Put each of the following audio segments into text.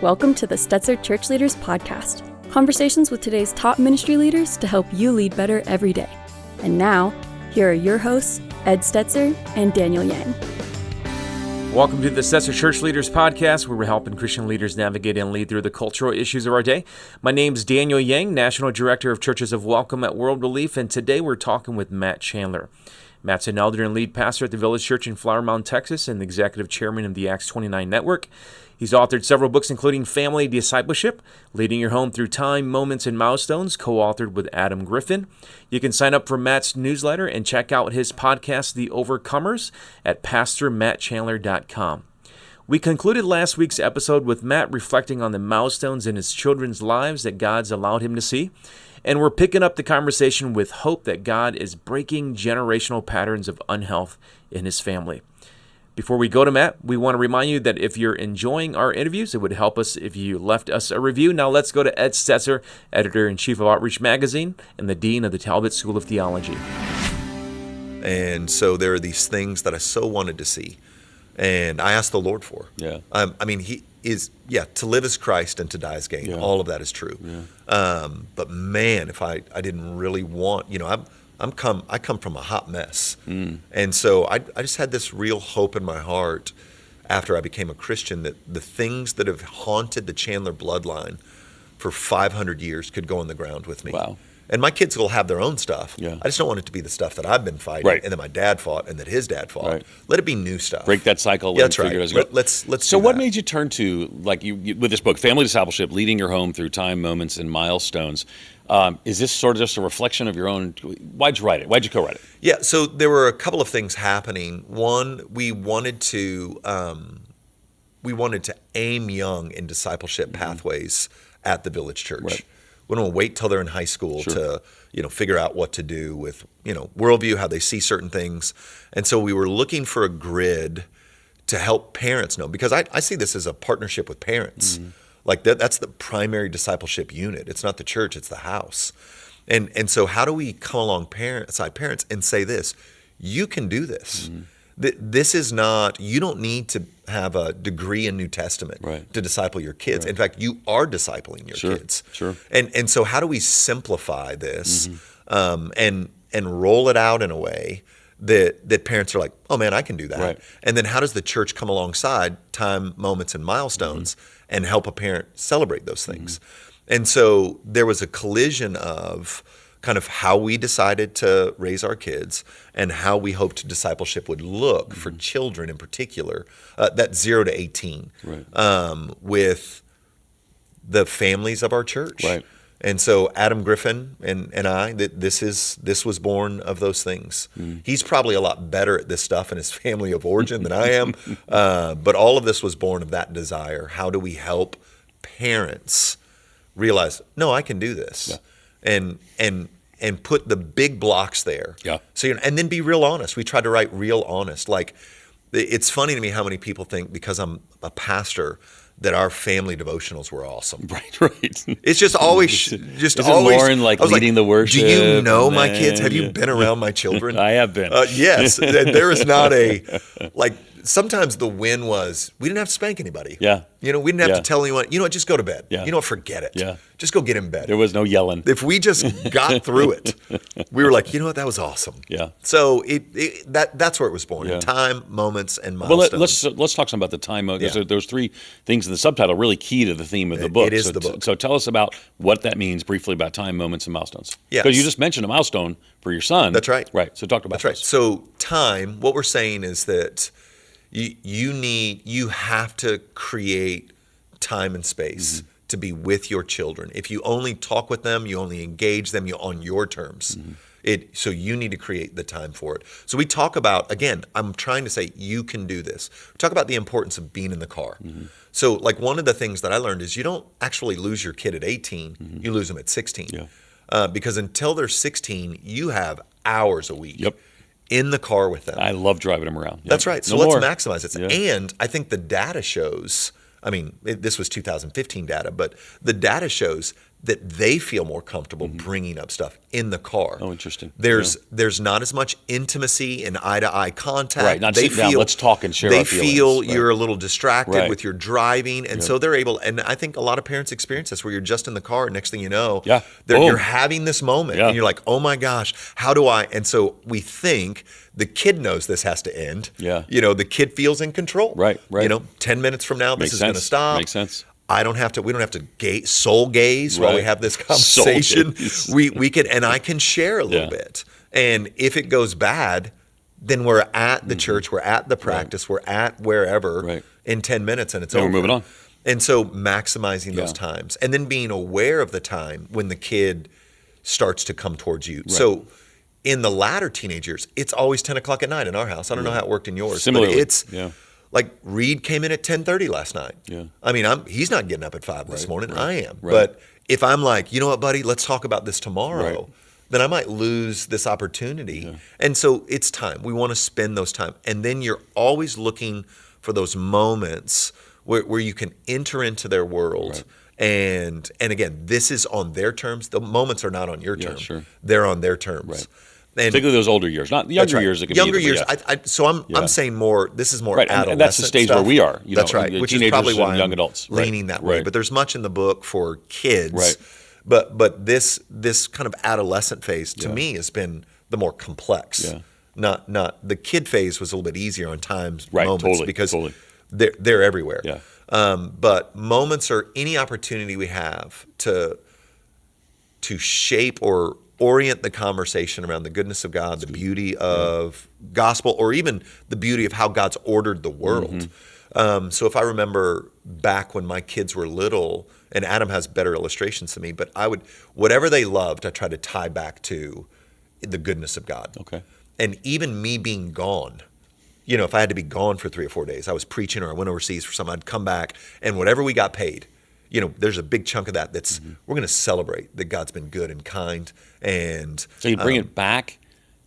Welcome to the Stetzer ChurchLeaders Podcast. Conversations with today's top ministry leaders to help you lead better every day. And now, here are your hosts, Ed Stetzer and Daniel Yang. Welcome to the Stetzer ChurchLeaders Podcast, where we're helping Christian leaders navigate and lead through the cultural issues of our day. My name's Daniel Yang, National Director of Churches of Welcome at World Relief, and today we're talking with Matt Chandler. Matt's an elder and lead pastor at the Village Church in Flower Mound, Texas, and the executive chairman of the Acts 29 Network. He's authored several books, including Family Discipleship, Leading Your Home Through Time, Moments, and Milestones, co-authored with Adam Griffin. You can sign up for Matt's newsletter and check out his podcast, The Overcomers, at PastorMattChandler.com. We concluded last week's episode with Matt reflecting on the milestones in his children's lives that God's allowed him to see. And we're picking up the conversation with hope that God is breaking generational patterns of unhealth in his family. Before we go to Matt, we want to remind you that if you're enjoying our interviews, it would help us if you left us a review. Now let's go to Ed Stetzer, Editor-in-Chief of Outreach Magazine and the Dean of the Talbot School of Theology. And so there are these things that I so wanted to see, and I asked the Lord for. Yeah. To live as Christ and to die as gain. Yeah. All of that is true. Yeah. But man, if I didn't really want, I come from a hot mess. And so I just had this real hope in my heart after I became a Christian that the things that have haunted the Chandler bloodline for 500 years could go in the ground with me. Wow. And my kids will have their own stuff. Yeah. I just don't want it to be the stuff that I've been fighting, right, and that my dad fought, and that his dad fought. Right. Let it be new stuff. Break that cycle. Yeah, that's right. Let's. So, what made you turn to you with this book, Family Discipleship: Leading Your Home Through Time, Moments, and Milestones? Is this sort of just a reflection of your own? Why'd you write it? Why'd you co-write it? Yeah. So there were a couple of things happening. One, we wanted to aim young in discipleship pathways at the Village Church. Right. We don't wait till they're in high school to figure out what to do with worldview, how they see certain things. And so we were looking for a grid to help parents know, because I see this as a partnership with parents. Mm-hmm. Like that's the primary discipleship unit. It's not the church, it's the house. And so how do we come along side parents and say this? You can do this. Mm-hmm. This is not, you don't need to have a degree in New Testament to disciple your kids. Right. In fact, you are discipling your kids. Sure. And so how do we simplify this and roll it out in a way that parents are like, oh man, I can do that. Right. And then how does the church come alongside time, moments, and milestones and help a parent celebrate those things? And so there was a collision of kind of how we decided to raise our kids and how we hoped discipleship would look for children in particular, that 0 to 18, with the families of our church. Right. And so Adam Griffin and I, this was born of those things. He's probably a lot better at this stuff in his family of origin than I am, but all of this was born of that desire. How do we help parents realize, no, I can do this? Yeah. And put the big blocks there. Yeah. So and then be real honest. We tried to write real honest. Like, it's funny to me how many people think because I'm a pastor that our family devotionals were awesome. Right. It's just always Isn't Lauren leading the worship? Do you know my kids? Have you been around my children? I have been. Yes. There is not sometimes the win was we didn't have to spank anybody. Yeah. We didn't have to tell anyone, just go to bed. Yeah. Forget it. Yeah. Just go get in bed. There was no yelling. If we just got through it, we were like, that was awesome. Yeah. So that's where it was born. Yeah. Time, moments, and milestones. Well, let's talk some about the time. Because there's three things in the subtitle really key to the theme of the book. It is the book. So tell us about what that means briefly about time, moments, and milestones. Yeah. Because you just mentioned a milestone for your son. That's right. Right. So talk about that. That's right. So time, what we're saying is that you have to create time and space to be with your children. If you only talk with them, you only engage them on your terms. So you need to create the time for it. So we talk about, again, I'm trying to say you can do this. We talk about the importance of being in the car. So one of the things that I learned is you don't actually lose your kid at 18, you lose them at 16. Yeah. Because until they're 16, you have hours a week. Yep. In the car with them. I love driving them around. Yep. That's right. So let's maximize it. Yeah. And I think the data shows, this was 2015 data, but the data shows that they feel more comfortable bringing up stuff in the car. Oh, interesting. There's not as much intimacy and eye-to-eye contact. Right, not sitting down, let's talk and share our feelings. They feel right. you're a little distracted right. with your driving, and so they're able, and I think a lot of parents experience this, where you're just in the car, and next thing you know, you're having this moment, and you're like, oh my gosh, how do I, and so we think the kid knows this has to end. Yeah. The kid feels in control. Right. 10 minutes from now, this is going to stop. Makes sense. We don't have to soul gaze while we have this conversation. We can, and I can share a little bit. And if it goes bad, then we're at the church, we're at the practice, we're at wherever in 10 minutes, and it's over. We're moving on. And so maximizing those times, and then being aware of the time when the kid starts to come towards you. Right. So in the latter teenage years, it's always 10 o'clock at night in our house. I don't know how it worked in yours. Similarly, but it's like Reed came in at 10:30 last night. Yeah. I mean, he's not getting up at 5 this morning. Right. I am. Right. But if I'm like, you know what, buddy, let's talk about this tomorrow, then I might lose this opportunity. Yeah. And so it's time. We want to spend those time. And then you're always looking for those moments where you can enter into their world. Right. And again, this is on their terms. The moments are not on your terms. Sure. They're on their terms. Right. And particularly those older years, not the younger years. It can younger be years. So I'm saying more. This is more adolescent and that's the stage stuff. where we are. That's right. Which is probably why young adults leaning that way. But there's much in the book for kids. Right. But this kind of adolescent phase to me has been the more complex. Yeah. Not the kid phase was a little bit easier on times, moments, because they're everywhere. Yeah. But moments are any opportunity we have to shape or orient the conversation around the goodness of God, the beauty of gospel, or even the beauty of how God's ordered the world. So if I remember back when my kids were little, and Adam has better illustrations than me, but whatever they loved, I tried to tie back to the goodness of God. Okay. And even me being gone, if I had to be gone for 3 or 4 days, I was preaching or I went overseas for something, I'd come back, and whatever we got paid, there's a big chunk of that that's we're going to celebrate that God's been good and kind. And so you bring it back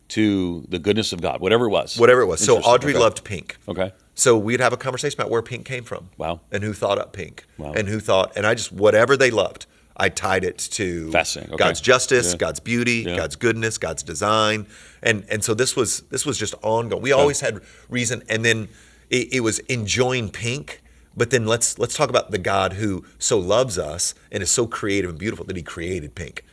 to the goodness of God, whatever it was. So Audrey loved pink. Okay. So we'd have a conversation about where pink came from. Wow. And who thought up pink. Wow. And I just, whatever they loved, I tied it to God's justice, God's beauty, God's goodness, God's design. And so this was just ongoing. We always had reason, and then it was enjoying pink. But then let's talk about the God who so loves us and is so creative and beautiful that he created pink.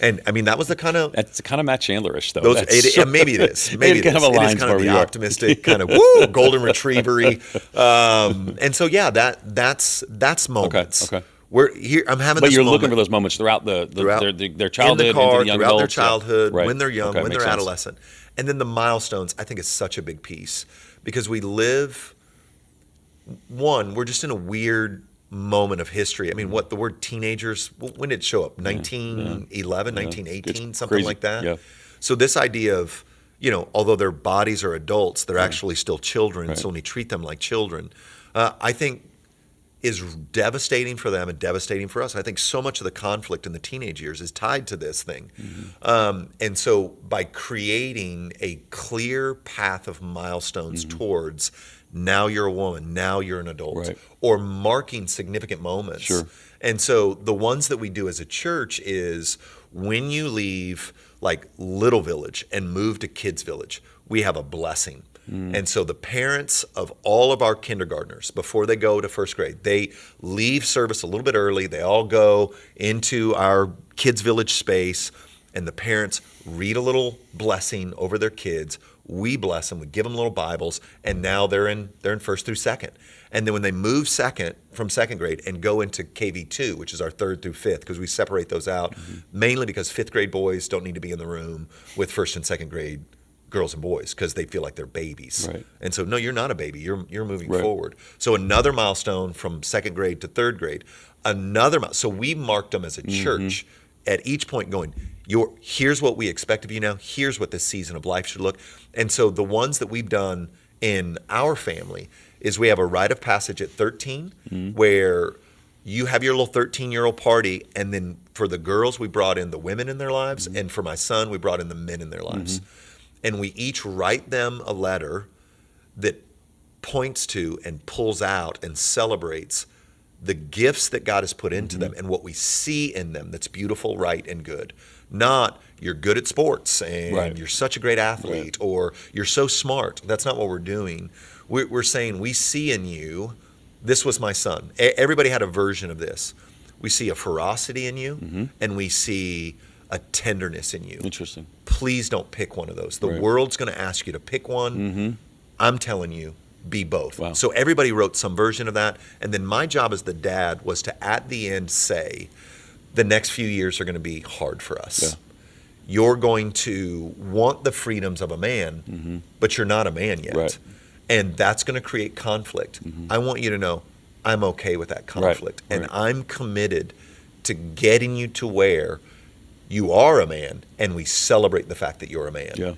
And I mean, that was the kind of... That's kind of Matt Chandler-ish, though. Maybe it is. Maybe it is. It is kind of the optimistic kind of golden retriever-y. And so, that's moments. Okay. We're here. I'm having. But this you're moment looking for those moments throughout their childhood, in the car, into the young throughout adults, their childhood, right. when they're young, when they're sense. adolescent, and then the milestones. I think is such a big piece because we live. We're just in a weird moment of history. I mean, the word teenagers, when did it show up? 1911, 1918, something crazy. Like that? Yeah. So this idea of, although their bodies are adults, they're actually still children, so when you treat them like children, I think is devastating for them and devastating for us. I think so much of the conflict in the teenage years is tied to this thing. And so by creating a clear path of milestones towards now you're a woman, now you're an adult, or marking significant moments. Sure. And so the ones that we do as a church is when you leave like Little Village and move to Kids Village, we have a blessing. And so the parents of all of our kindergartners, before they go to first grade, they leave service a little bit early. They all go into our Kids Village space, and the parents read a little blessing over their kids. We bless them. We give them little Bibles, and now they're in first through second. And then when they move from second grade and go into KV2, which is our third through fifth, because we separate those out, mainly because fifth grade boys don't need to be in the room with first and second grade girls and boys because they feel like they're babies. Right. And so, no, you're not a baby. You're moving forward. So another milestone from second grade to third grade. So we marked them as a church at each point going, here's what we expect of you now. Here's what this season of life should look. And so the ones that we've done in our family is we have a rite of passage at 13 where you have your little 13-year-old party, and then for the girls, we brought in the women in their lives, and for my son, we brought in the men in their lives. And we each write them a letter that points to and pulls out and celebrates the gifts that God has put into them and what we see in them that's beautiful, right, and good. Not you're good at sports and you're such a great athlete or you're so smart. That's not what we're doing. We're saying we see in you, this was my son. Everybody had a version of this. We see a ferocity in you and we see a tenderness in you. Interesting. Please don't pick one of those. The world's going to ask you to pick one. I'm telling you, be both. Wow. So everybody wrote some version of that. And then my job as the dad was to, at the end, say, the next few years are going to be hard for us. Yeah. You're going to want the freedoms of a man, but you're not a man yet. Right. And that's going to create conflict. I want you to know I'm okay with that conflict. Right. And I'm committed to getting you to where you are a man and we celebrate the fact that you're a man. Yeah.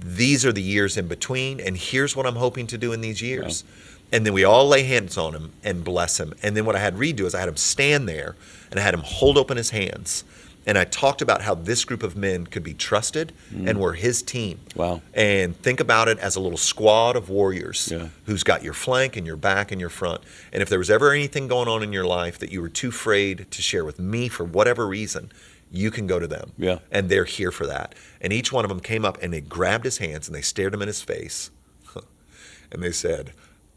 These are the years in between, and here's what I'm hoping to do in these years. And then we all lay hands on him and bless him. And then what I had Reed do is I had him stand there and I had him hold open his hands. And I talked about how this group of men could be trusted and were his team. Wow. And think about it as a little squad of warriors who's got your flank and your back and your front. And if there was ever anything going on in your life that you were too afraid to share with me for whatever reason, you can go to them. Yeah. And they're here for that. And each one of them came up and they grabbed his hands and they stared him in his face. And they said,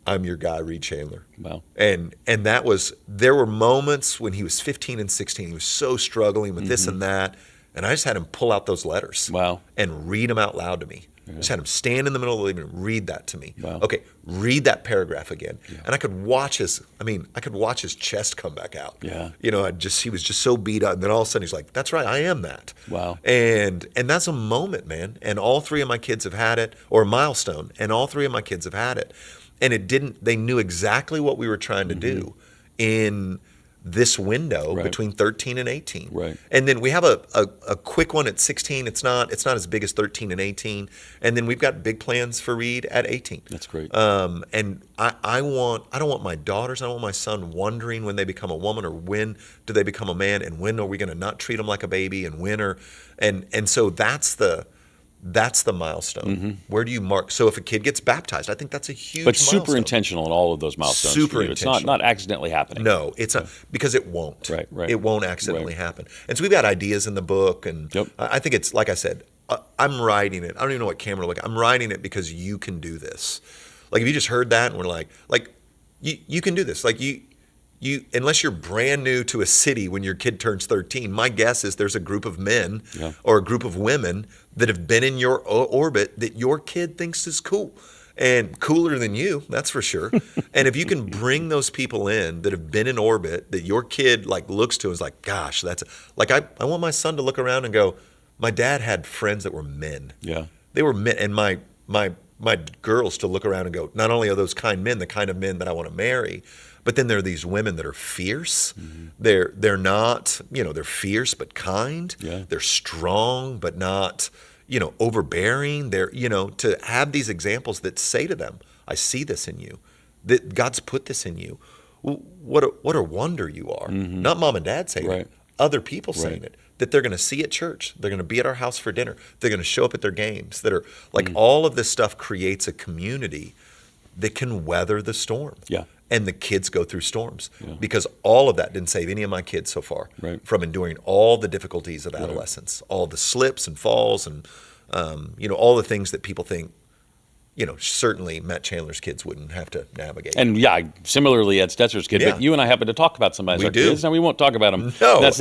I'm your guy, Reed Chandler. Wow. And that was, there were moments when he was 15 and 16, he was so struggling with this and that. And I just had him pull out those letters. Wow. And read them out loud to me. Just had him stand in the middle of the living room, read that to me. Wow. Okay, read that paragraph again. And I could watch his chest come back out. Yeah. You know, he was just so beat up. And then all of a sudden he's like, that's right, I am that. Wow. And that's a moment, man. And all three of my kids have had it, or a milestone, and all three of my kids have had it. And they knew exactly what we were trying to do in this window between 13 and 18. Right. And then we have a quick one at 16. It's not as big as 13 and 18. And then we've got big plans for Reed at 18. That's great. And I don't want my daughters, I don't want my son wondering when they become a woman or when do they become a man and when are we going to not treat them like a baby and when and so that's the milestone. Where do you mark? So if a kid gets baptized, I think that's a huge milestone. But super intentional in all of those milestones. Super for you. It's intentional. not accidentally happening. No, it's because it won't. Right. It won't accidentally happen. And so we've got ideas in the book, and I think it's, like I said, I'm writing it. I don't even know what camera to look at. I'm writing it because you can do this. Like if you just heard that and we're like you can do this. Like you unless you're brand new to a city when your kid turns 13, my guess is there's a group of men or a group of women that have been in your orbit that your kid thinks is cool and cooler than you, that's for sure. And if you can bring those people in that have been in orbit that your kid like looks to and is like, gosh, that's like I want my son to look around and go, my dad had friends that were men. Yeah. They were men, and my girls to look around and go, not only are those kind men the kind of men that I want to marry, but then there are these women that are fierce. They're not, they're fierce but kind. Yeah. They're strong but not, overbearing. They're, to have these examples that say to them, I see this in you, that God's put this in you. What a wonder you are. Not mom and dad saying it, other people saying it, that they're going to see at church. They're going to be at our house for dinner. They're going to show up at their games. That are like all of this stuff creates a community that can weather the storm. Yeah. And the kids go through storms because all of that didn't save any of my kids so far from enduring all the difficulties of adolescence, all the slips and falls and, all the things that people think, certainly Matt Chandler's kids wouldn't have to navigate. And similarly Ed Stetzer's kid, but you and I happen to talk about somebody's kids, and we won't talk about them. No, that's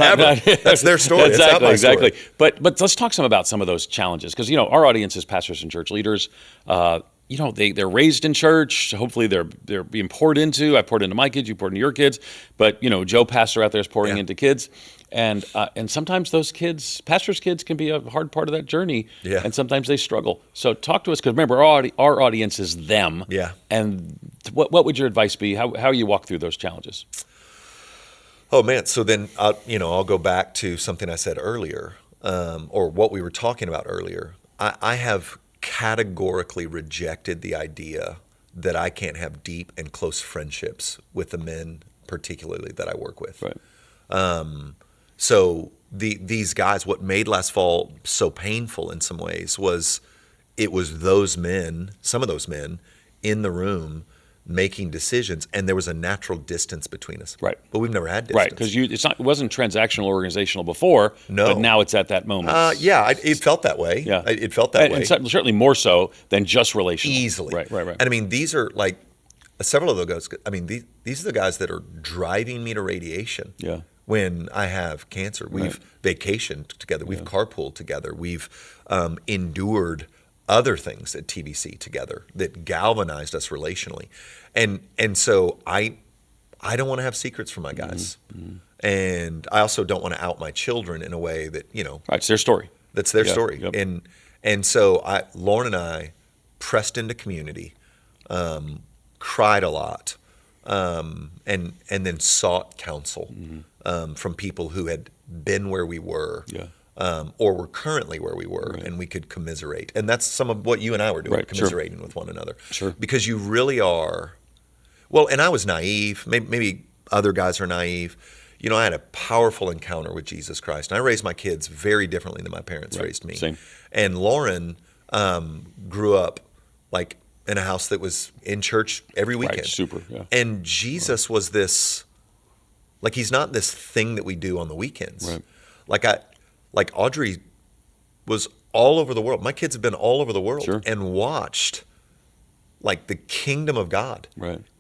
their story. Exactly. Story. But let's talk some about some of those challenges because, our audience is pastors and church leaders. They're raised in church. Hopefully they're being poured into. I poured into my kids. You poured into your kids. But Joe Pastor out there is pouring into kids, and sometimes those kids, pastors' kids, can be a hard part of that journey. Yeah. And sometimes they struggle. So talk to us because remember our audience is them. Yeah. And what would your advice be? How you walk through those challenges? Oh man. So then I'll go back to something I said earlier, or what we were talking about earlier. I have categorically rejected the idea that I can't have deep and close friendships with the men, particularly that I work with. Right. So these guys, what made last fall so painful in some ways was it was those men, some of those men in the room making decisions, and there was a natural distance between us. Right. But we've never had distance. Right, because it wasn't transactional organizational before, No. but now it's at that moment. It felt that way. Yeah. It felt that way. And certainly more so than just relational. Easily. Right. And I mean, these are like several of those guys. I mean, these are the guys that are driving me to radiation. Yeah. When I have cancer. We've vacationed together. We've carpooled together. We've endured other things at TBC together that galvanized us relationally. And so I don't want to have secrets from my guys. And I also don't want to out my children in a way that, Right, it's their story. That's their story. Yep. And so Lauren and I pressed into community, cried a lot, and then sought counsel from people who had been where we were. Or were currently where we were, and we could commiserate. And that's some of what you and I were doing, commiserating with one another. Sure. Because you really are, well, and I was naive, maybe other guys are naive. I had a powerful encounter with Jesus Christ, and I raised my kids very differently than my parents raised me. Same. And Lauren grew up like in a house that was in church every weekend. Right, super, yeah. And Jesus was this, like he's not this thing that we do on the weekends. Right. Like Audrey was all over the world. My kids have been all over the world and watched like the kingdom of God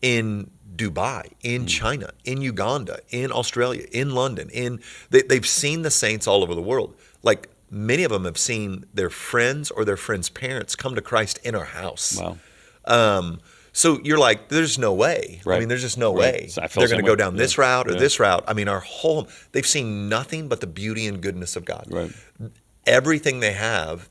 in Dubai, in China, in Uganda, in Australia, in London. They've seen the saints all over the world. Like many of them have seen their friends or their friends' parents come to Christ in our house. Wow. So you're like, there's no way. Right. I mean, there's just no way. So they're going to go down this route or Yeah. this route. I mean, they've seen nothing but the beauty and goodness of God. Right. Everything they have,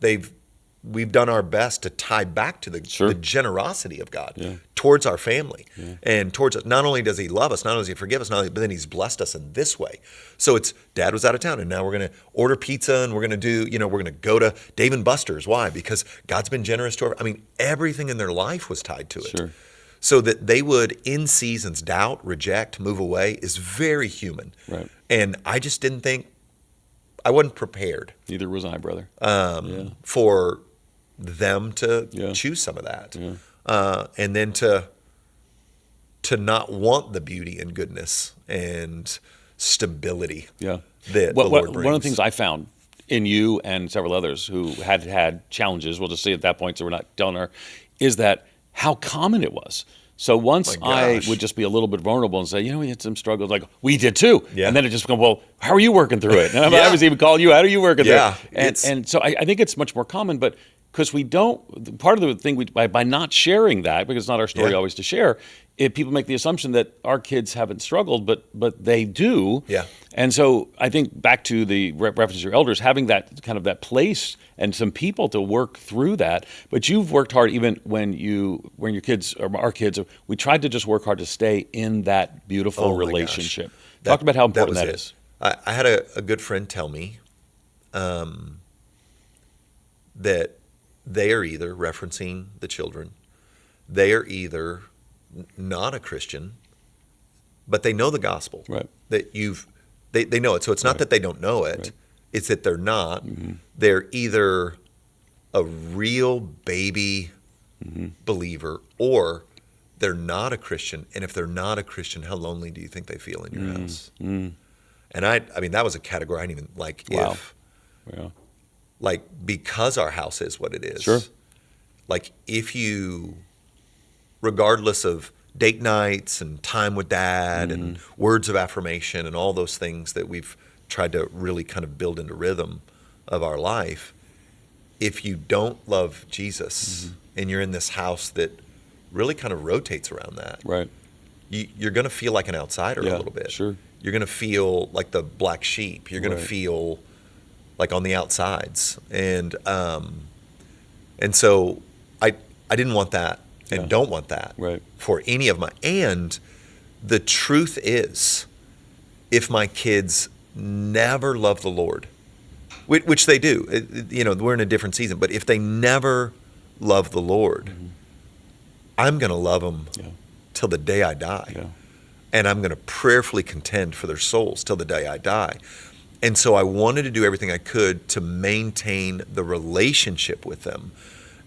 we've done our best to tie back to the generosity of God towards our family and towards us. Not only does he love us, not only does he forgive us, but then he's blessed us in this way. So it's dad was out of town and now we're going to order pizza and we're going to do, we're going to go to Dave & Buster's. Why? Because God's been generous to everything in their life was tied to it. Sure. So that they would in seasons doubt, reject, move away is very human. Right. And I just didn't think, I wasn't prepared. Neither was I, brother. For them to choose some of that, and then to not want the beauty and goodness and stability. That the Lord brings. One of the things I found in you and several others who had challenges, we'll just say at that point, so we're not telling her, is that how common it was. So once I would just be a little bit vulnerable and say, we had some struggles, like we did too. Yeah. And then it just becomes, well, how are you working through it? And I was even calling you, how are you working through it? And so I think it's much more common, but because we don't, part of the thing, by not sharing that, because it's not our story always to share, people make the assumption that our kids haven't struggled, but they do. Yeah. And so I think back to the reference to your elders, having that kind of that place and some people to work through that. But you've worked hard even when your kids, or our kids, we tried to just work hard to stay in that beautiful relationship. Talk about how important that is. I had a good friend tell me that they are either, referencing the children, they are either not a Christian, but they know the gospel. Right. That they know it. So it's not that they don't know it, Right. it's that they're not. They're either a real baby believer or they're not a Christian. And if they're not a Christian, how lonely do you think they feel in your house? And I mean, that was a category I didn't even like. Wow. Like, because our house is what it is. Sure. Like, if you, regardless of date nights and time with dad and words of affirmation and all those things that we've tried to really kind of build into rhythm of our life, if you don't love Jesus and you're in this house that really kind of rotates around that, right, you're going to feel like an outsider a little bit. Sure. You're going to feel like the black sheep. You're going to feel like on the outsides. And so I didn't want that and don't want that for any of my, and the truth is, if my kids never love the Lord, which they do, we're in a different season, but if they never love the Lord, I'm going to love them till the day I die. Yeah. And I'm going to prayerfully contend for their souls till the day I die. And so I wanted to do everything I could to maintain the relationship with them.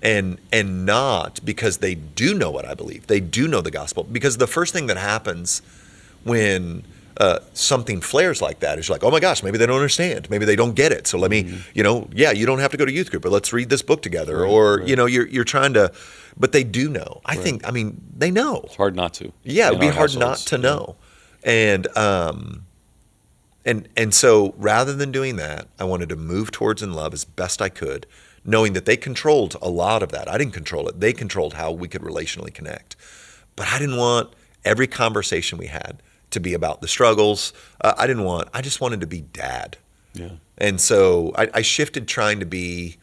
and not because they do know what I believe. They do know the gospel. Because the first thing that happens when something flares like that is you're like, oh my gosh, maybe they don't understand. Maybe they don't get it. So let me, you don't have to go to youth group, but let's read this book together. Right. You're trying to, but they do know. I think, they know. It's hard not to. Yeah, it would be hard not to know. And so rather than doing that, I wanted to move towards in love as best I could, knowing that they controlled a lot of that. I didn't control it. They controlled how we could relationally connect. But I didn't want every conversation we had to be about the struggles. I just wanted to be dad. Yeah. And so I shifted trying to be,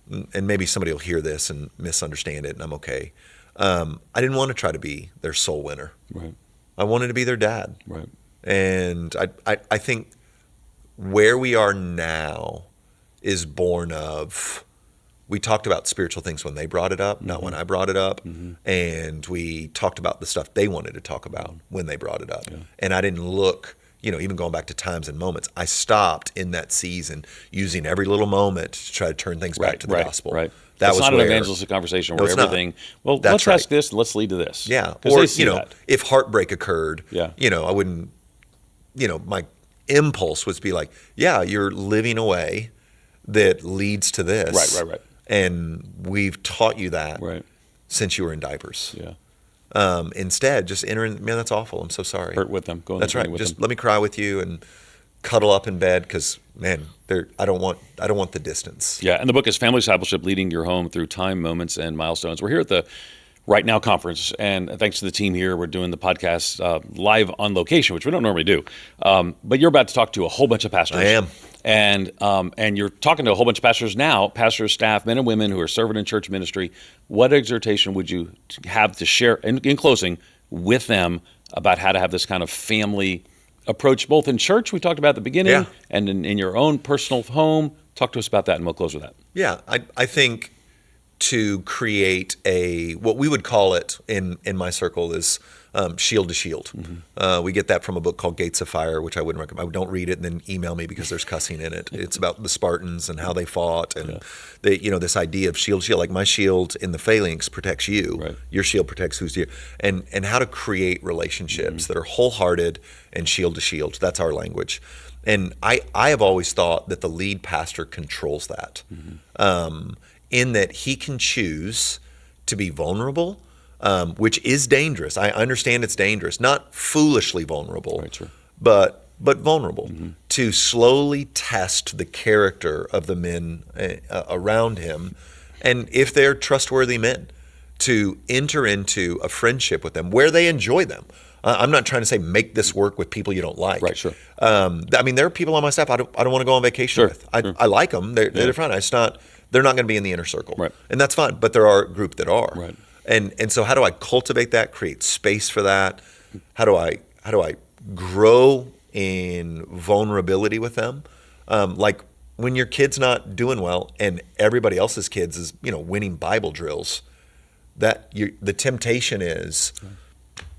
and maybe somebody will hear this and misunderstand it, and I'm okay. I didn't want to try to be their soul winner. Right. I wanted to be their dad. Right. And I think where we are now is born of, we talked about spiritual things when they brought it up, not when I brought it up. And we talked about the stuff they wanted to talk about when they brought it up. Yeah. And I didn't look, even going back to times and moments, I stopped in that season using every little moment to try to turn things back to the gospel. Right. That it's was not an evangelistic conversation where everything, let's ask this, let's lead to this. Yeah. Or, if heartbreak occurred, I wouldn't, my impulse was to be like, yeah, you're living a way that leads to this. Right. And we've taught you that since you were in diapers. Yeah. Instead, just entering, man, that's awful. I'm so sorry. Hurt with them. That's right. Just let me cry with you and cuddle up in bed because, man, I don't want the distance. Yeah, and the book is Family Discipleship, Leading Your Home Through Time, Moments, and Milestones. We're here at the Right Now conference, and thanks to the team here, we're doing the podcast live on location, which we don't normally do. But you're about to talk to a whole bunch of pastors. I am. And you're talking to a whole bunch of pastors now, pastors, staff, men and women who are serving in church ministry. What exhortation would you have to share in closing with them about how to have this kind of family approach, both in church, we talked about at the beginning, and in your own personal home? Talk to us about that, and we'll close with that. Yeah, I think to create what we would call it in my circle is shield to shield. We get that from a book called Gates of Fire, which I wouldn't recommend. Don't read it and then email me because there's cussing in it. It's about the Spartans and how they fought and this idea of shield to shield. Like my shield in the phalanx protects you. Right. Your shield protects who's you. And how to create relationships that are wholehearted and shield to shield. That's our language. And I have always thought that the lead pastor controls that. In that he can choose to be vulnerable, which is dangerous. I understand it's dangerous, not foolishly vulnerable, but vulnerable, to slowly test the character of the men around him. And if they're trustworthy men, to enter into a friendship with them where they enjoy them. I'm not trying to say make this work with people you don't like. Right, sure. There are people on my staff I don't want to go on vacation with. I like them. They're fine. They're not going to be in the inner circle. Right. And that's fine. But there are a group that are. Right. And so how do I cultivate that, create space for that? How do I grow in vulnerability with them? Like when your kid's not doing well and everybody else's kids is, winning Bible drills, the temptation is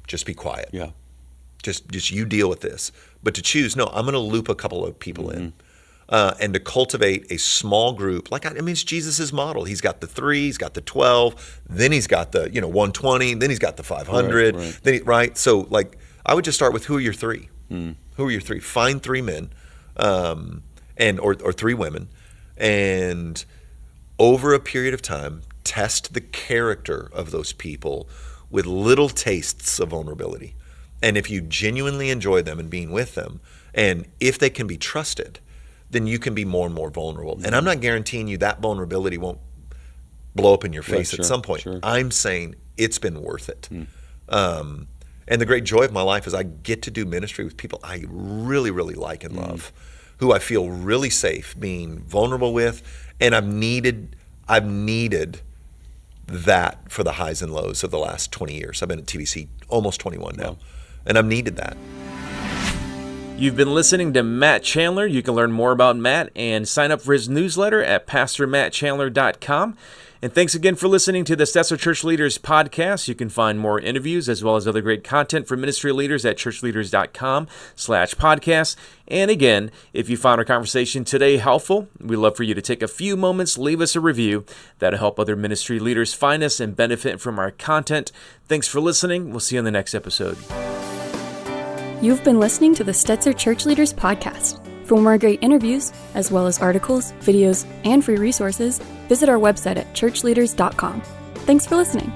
just be quiet. Yeah. Just you deal with this. But to choose, no, I'm going to loop a couple of people in. And to cultivate a small group, it's Jesus' model. He's got the 3, he's got the 12, then he's got the 120, then he's got the 500, right? So I would just start with who are your 3? Who are your 3? Find 3 men, or 3 women, and over a period of time, test the character of those people with little tastes of vulnerability. And if you genuinely enjoy them and being with them, and if they can be trusted, then you can be more and more vulnerable. And I'm not guaranteeing you that vulnerability won't blow up in your face at some point. Sure. I'm saying it's been worth it. And the great joy of my life is I get to do ministry with people I really, really like and love, who I feel really safe being vulnerable with. And I've needed that for the highs and lows of the last 20 years. I've been at TBC almost 21 now. And I've needed that. You've been listening to Matt Chandler. You can learn more about Matt and sign up for his newsletter at PastorMattChandler.com. And thanks again for listening to the Stetzer Church Leaders Podcast. You can find more interviews as well as other great content for ministry leaders at ChurchLeaders.com/podcast. And again, if you found our conversation today helpful, we'd love for you to take a few moments, leave us a review. That'll help other ministry leaders find us and benefit from our content. Thanks for listening. We'll see you on the next episode. You've been listening to the Stetzer Church Leaders Podcast. For more great interviews, as well as articles, videos, and free resources, visit our website at ChurchLeaders.com. Thanks for listening.